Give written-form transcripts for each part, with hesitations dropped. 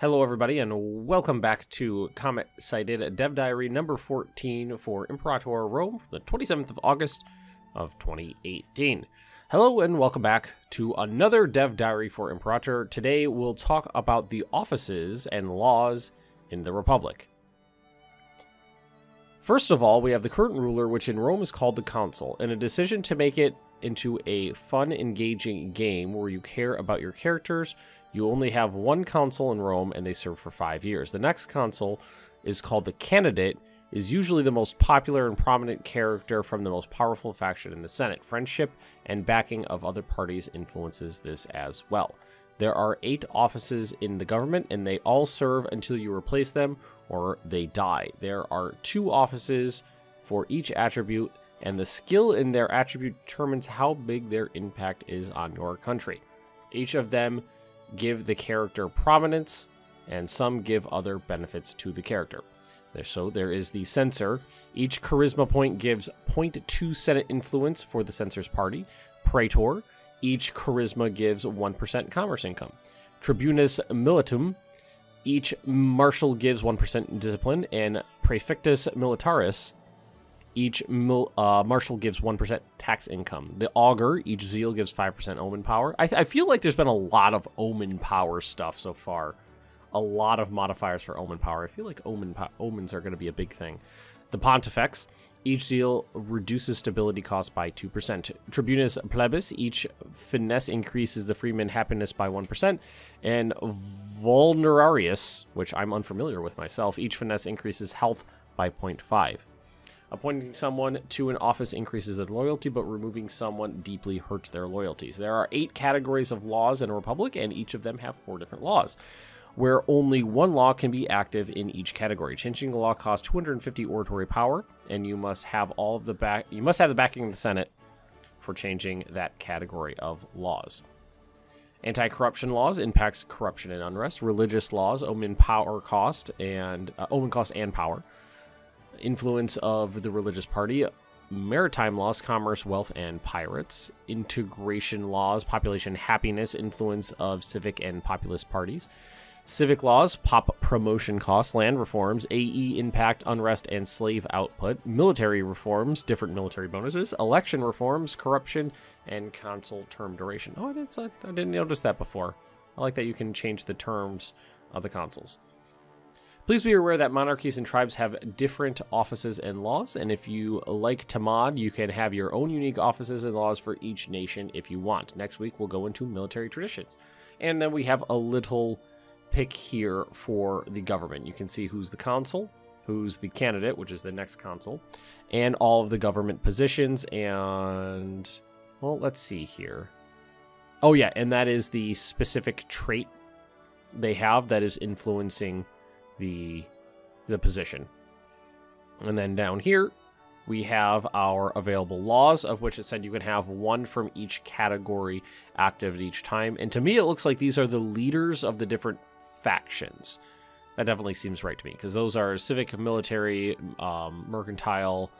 Hello everybody and welcome back to Comet Sighted, Dev Diary number 14 for Imperator Rome from the 27th of August of 2018. Hello and welcome back to another Dev Diary for Imperator. Today we'll talk about the offices and laws in the Republic. First of all, we have the current ruler, which in Rome is called the Council, and a decision to make it into a fun, engaging game where you care about your characters. You only have one consul in Rome, and they serve for 5 years. The next consul is called the Candidate, is usually the most popular and prominent character from the most powerful faction in the Senate. Friendship and backing of other parties influences this as well. There are 8 offices in the government, and they all serve until you replace them or they die. There are 2 offices for each attribute, and the skill in their attribute determines how big their impact is on your country. Each of them give the character prominence, and some give other benefits to the character. So there is the censor. Each charisma point gives 0.2 Senate influence for the censor's party. Praetor. Each charisma gives 1% commerce income. Tribunus militum. Each marshal gives 1% discipline. And praefectus militaris. Each marshal gives 1% tax income. The augur, each zeal gives 5% omen power. I feel like there's been a lot of omen power stuff so far. A lot of modifiers for omen power. I feel like omens are going to be a big thing. The pontifex, each zeal reduces stability cost by 2%. Tribunus plebis, each finesse increases the freeman happiness by 1%. And vulnerarius, which I'm unfamiliar with myself, each finesse increases health by 0.5. Appointing someone to an office increases their loyalty, but removing someone deeply hurts their loyalties. There are 8 categories of laws in a republic, and each of them have 4 different laws, where only one law can be active in each category. Changing the law costs 250 oratory power, and you must have the backing of the Senate for changing that category of laws. Anti-corruption laws impacts corruption and unrest. Religious laws, omen cost and power. Influence of the religious party. Maritime laws, commerce, wealth, and pirates. Integration laws, population happiness, influence of civic and populist parties. Civic laws, pop promotion costs, land reforms, AE impact, unrest, and slave output. Military reforms, different military bonuses. Election reforms, corruption, and consul term duration. Oh, I didn't notice that before. I like that you can change the terms of the consuls. Please be aware that monarchies and tribes have different offices and laws, and if you like to mod, you can have your own unique offices and laws for each nation if you want. Next week, we'll go into military traditions. And then we have a little pick here for the government. You can see who's the consul, who's the candidate, which is the next consul, and all of the government positions, and, well, let's see here. Oh, yeah, and that is the specific trait they have that is influencing the position. And then down here we have our available laws, of which it said you can have 1 from each category active at each time. And to me it looks like these are the leaders of the different factions. That definitely seems right to me, because those are civic, military, mercantile,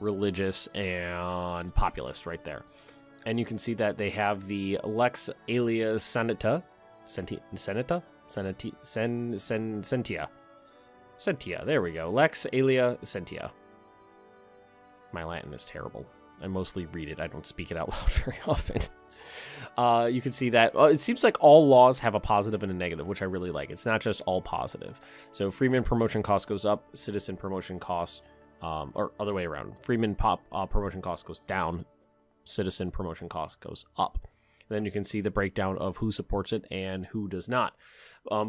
religious, and populist right there. And you can see that they have the Lex Alia Sentia. Sentia, there we go. Lex Alia Sentia. My Latin is terrible. I mostly read it. I don't speak it out loud very often. You can see that it seems like all laws have a positive and a negative, which I really like. It's not just all positive. So Freeman promotion cost goes up, citizen promotion cost, or other way around. Freeman promotion cost goes down, citizen promotion cost goes up. Then you can see the breakdown of who supports it and who does not.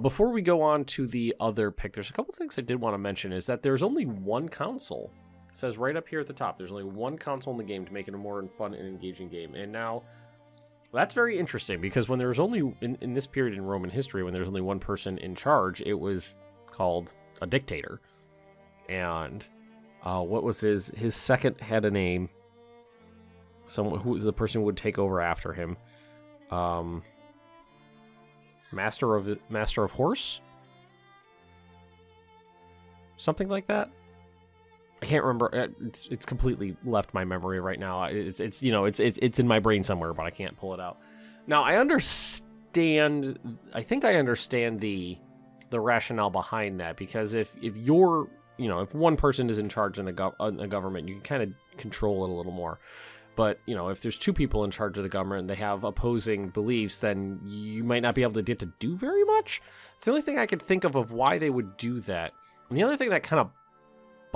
Before we go on to the other pick, there's a couple things I did want to mention. Is that there's only one console. It says right up here at the top, there's only one console in the game to make it a more fun and engaging game. And now, that's very interesting, because when there was only, in this period in Roman history, when there's only one person in charge, it was called a dictator. And what was his second had a name. Someone who the person would take over after him. Master of Horse? Something like that? I can't remember. It's completely left my memory right now. It's in my brain somewhere, but I can't pull it out. Now I understand. I think I understand the the rationale behind that, because if you're, you know, if one person is in charge in the government, you can kind of control it a little more. But, you know, if there's two people in charge of the government and they have opposing beliefs, then you might not be able to get to do very much. It's the only thing I could think of why they would do that. And the other thing that kind of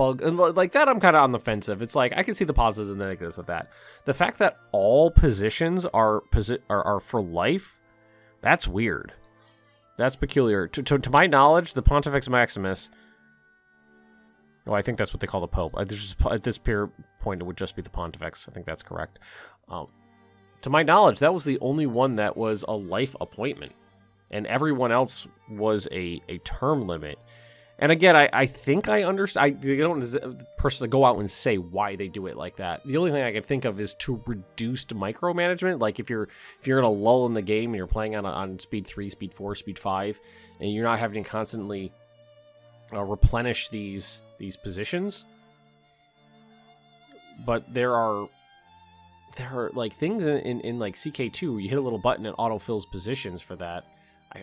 and like that, I'm kind of on the fence of. It's like I can see the positives and the negatives of that. The fact that all positions are for life, that's weird. That's peculiar. To my knowledge, the Pontifex Maximus. Oh, I think that's what they call the Pope. At this point, it would just be the Pontifex. I think that's correct. To my knowledge, that was the only one that was a life appointment. And everyone else was a term limit. And again, I think I understand. I don't personally go out and say why they do it like that. The only thing I can think of is to reduce micromanagement. Like if you're in a lull in the game and you're playing on speed 3, speed 4, speed 5, and you're not having to constantly replenish these positions. But there are like things in like CK2, you hit a little button and autofills positions for that.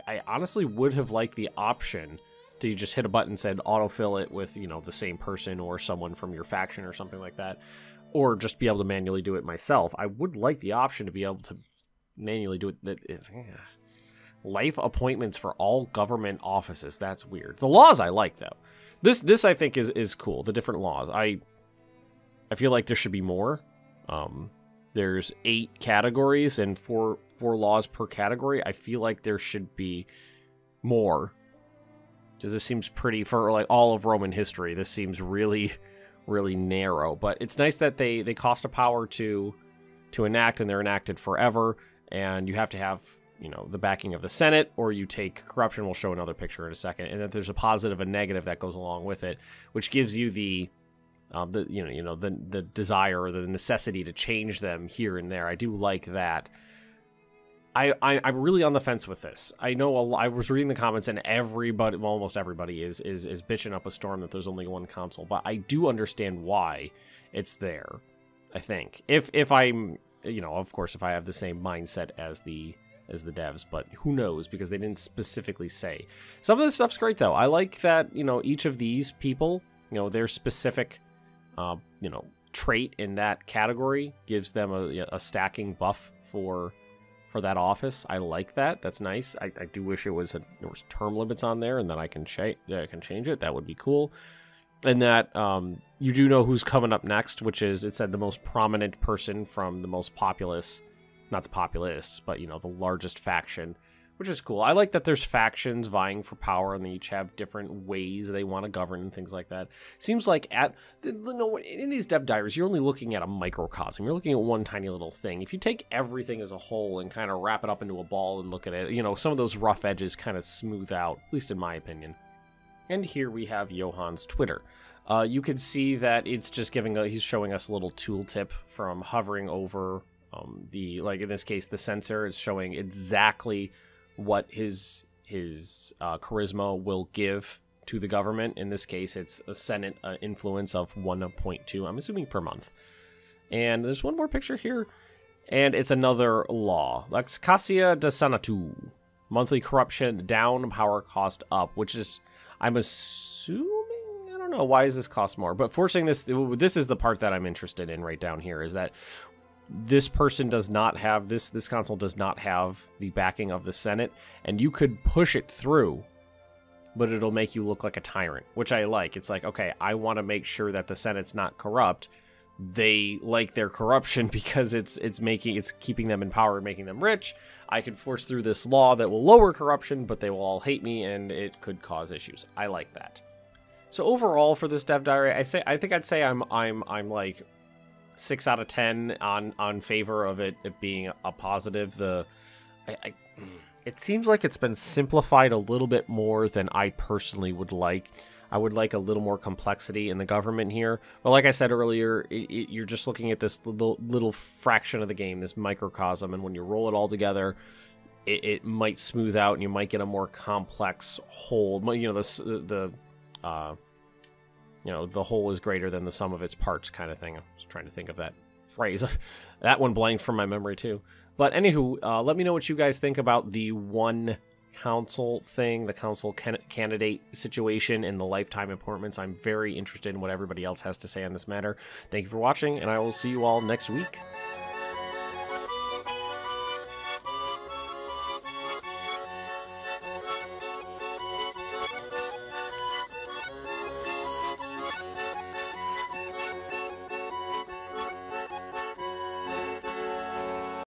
I honestly would have liked the option to just hit a button and said autofill it with, you know, the same person or someone from your faction or something like that, or just be able to manually do it myself. I would like the option to be able to manually do it. Life appointments for all government offices. That's weird. The laws I like though. This I think is cool. The different laws. I feel like there should be more. There's 8 categories and 4 laws per category. I feel like there should be more. Because this seems pretty, for like all of Roman history, this seems really, really narrow. But it's nice that they cost a power to enact, and they're enacted forever. And you have to have, you know, the backing of the Senate, or you take corruption. We'll show another picture in a second. And that there's a positive and negative that goes along with it, which gives you the desire or the necessity to change them here and there. I do like that. I'm really on the fence with this. I know I was reading the comments, and everybody, well, almost everybody is bitching up a storm that there's only one console. But I do understand why it's there. I think if I'm, you know, of course, if I have the same mindset as the devs, but who knows, because they didn't specifically say. Some of this stuff's great though. I like that, you know, each of these people, you know, their specific, you know, trait in that category gives them a stacking buff for that office. I like that. That's nice. I do wish there was term limits on there, and then I can change it. That would be cool. And that you do know who's coming up next, which is, it said, the most prominent person from the most populous, not the populists, but, you know, the largest faction, which is cool. I like that there's factions vying for power, and they each have different ways they want to govern and things like that. Seems like in these Dev Diaries, you're only looking at a microcosm. You're looking at one tiny little thing. If you take everything as a whole and kind of wrap it up into a ball and look at it, you know, some of those rough edges kind of smooth out, at least in my opinion. And here we have Johann's Twitter. You can see that it's just he's showing us a little tooltip from hovering over like in this case, the sensor. It's showing exactly what his charisma will give to the government. In this case, it's a Senate influence of 1.2, I'm assuming per month. And there's one more picture here, and it's another law. Lex Cassia de Sanatu. Monthly corruption down, power cost up, which is, I'm assuming, I don't know, why does this cost more? But forcing this is the part that I'm interested in right down here, is that this person does not have, this console does not have the backing of the Senate, and you could push it through, but it'll make you look like a tyrant, which I like. It's like, okay, I want to make sure that the Senate's not corrupt. They like their corruption because it's keeping them in power and making them rich. I could force through this law that will lower corruption, but they will all hate me, and it could cause issues. I like that. So overall for this Dev Diary, I think I'd say I'm like 6 out of 10 on favor of it being a positive. It seems like it's been simplified a little bit more than I personally would like. I would like a little more complexity in the government here. But like I said earlier, you're just looking at this little fraction of the game, this microcosm, and when you roll it all together, it might smooth out, and you might get a more complex whole. You know, the whole is greater than the sum of its parts kind of thing. I was trying to think of that phrase. That one blanked from my memory too. But anywho, let me know what you guys think about the one council thing, the council candidate situation, and the lifetime appointments. I'm very interested in what everybody else has to say on this matter. Thank you for watching, and I will see you all next week.